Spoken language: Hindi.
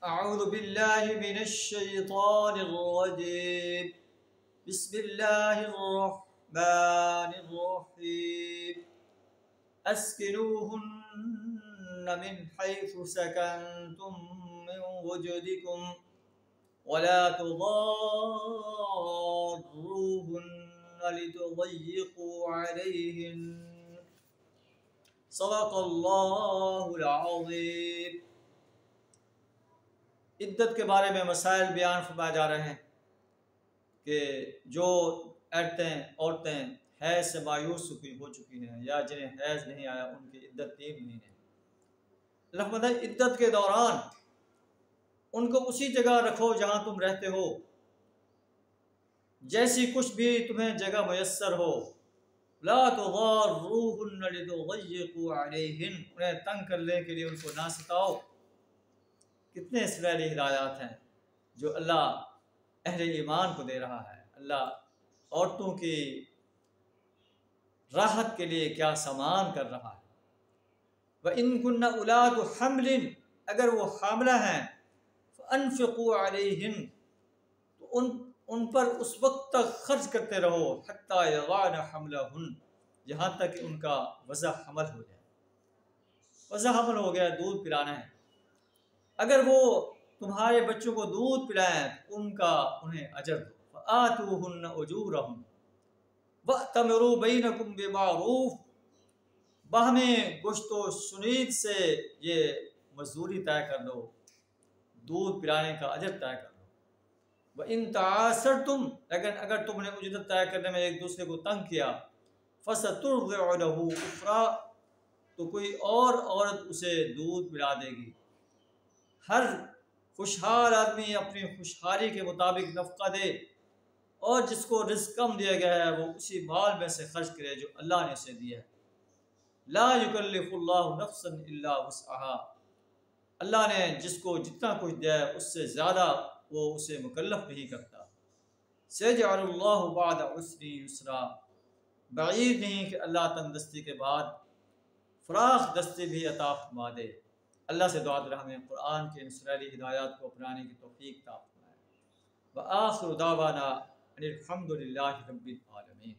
अऊज़ु बिल्लाहि मिनश शैतानिर रजीम। बिस्मिल्लाहिर रहमानिर रहीम। अस्किनूहुन्ना मिन हैथु सकनतुम मिन वुजुदिकुम वला तुदार्रूहुन्ना लितुज़य्यिक़ू अलैहिन। सदक़ल्लाहुल अज़ीम। इद्दत के बारे में मसाइल बयान फरमाए जा रहे हैं कि जो औरतें हैज़ से मायूस हो चुकी हैं या जिन्हें हैज़ नहीं आया उनकी इद्दत 3 महीने। अल्लाह फरमाता है इद्दत के दौरान उनको उसी जगह रखो जहाँ तुम रहते हो, जैसी कुछ भी तुम्हें जगह मुयस्सर हो। ला तुज़ार्रूहुन्ना लितुज़य्यिक़ू अलैहिन, उन्हें तंग करने के लिए उनको ना सताओ। कितने सुनहरी हिदायत हैं जो अल्लाह अहले ईमान को दे रहा है। अल्लाह औरतों की राहत के लिए क्या सामान कर रहा है। व इन कुन्ना उलातु हम्लिन, अगर वो हामला हैं, फ़अन्फ़िक़ू अलैहिन, तो उन पर उस वक्त तक खर्च करते रहो, हत्ता यज़अन हम्लहुन, यहाँ तक कि उनका वज़ा हमल हो जाए। वज़ा हमल हो गया, दूध पिलाना है। अगर वो तुम्हारे बच्चों को दूध पिलाएं तो उन्हें अजर दो। आतूहुन्ना उजूरहुम वअतमिरू बैनकुम बिमारूफ, बाहमे गोश्तो सुनीद से ये मजदूरी तय कर लो, दूध पिलाने का अजर तय कर लो। व इन तासरतुम, लेकिन अगर तुमने उजरत तय करने में एक दूसरे को तंग किया, फसतुर्दिउ लहू उखरा, तो कोई और औरत उसे दूध पिला देगी। हर खुशहाल आदमी अपनी खुशहाली के मुताबिक नफ़क़ा दे, और जिसको रिज़्क़ कम दिया गया है वो उसी माल में से खर्च करे जो अल्लाह ने उसे दिया है। ला युकल्लिफुल्लाहु नफ्सन इल्ला वुस्अहा, अल्लाह ने जिसको जितना कुछ दिया है उससे ज़्यादा वो उसे मुकल्लफ नहीं करता। सयजअलुल्लाहु बअद उसरि युसरा, बईद नहीं कि अल्लाह तंदस्ती के बाद फराख दस्ती भी अता फरमा दे। अल्लाह से दुआ करें हमें कुरान के इन सुनहरी हिदायत को अपनाने की तौफीक अता फरमाए। व आखिरु दावाना अनिल हम्दुलिल्लाहि रब्बिल आलमीन।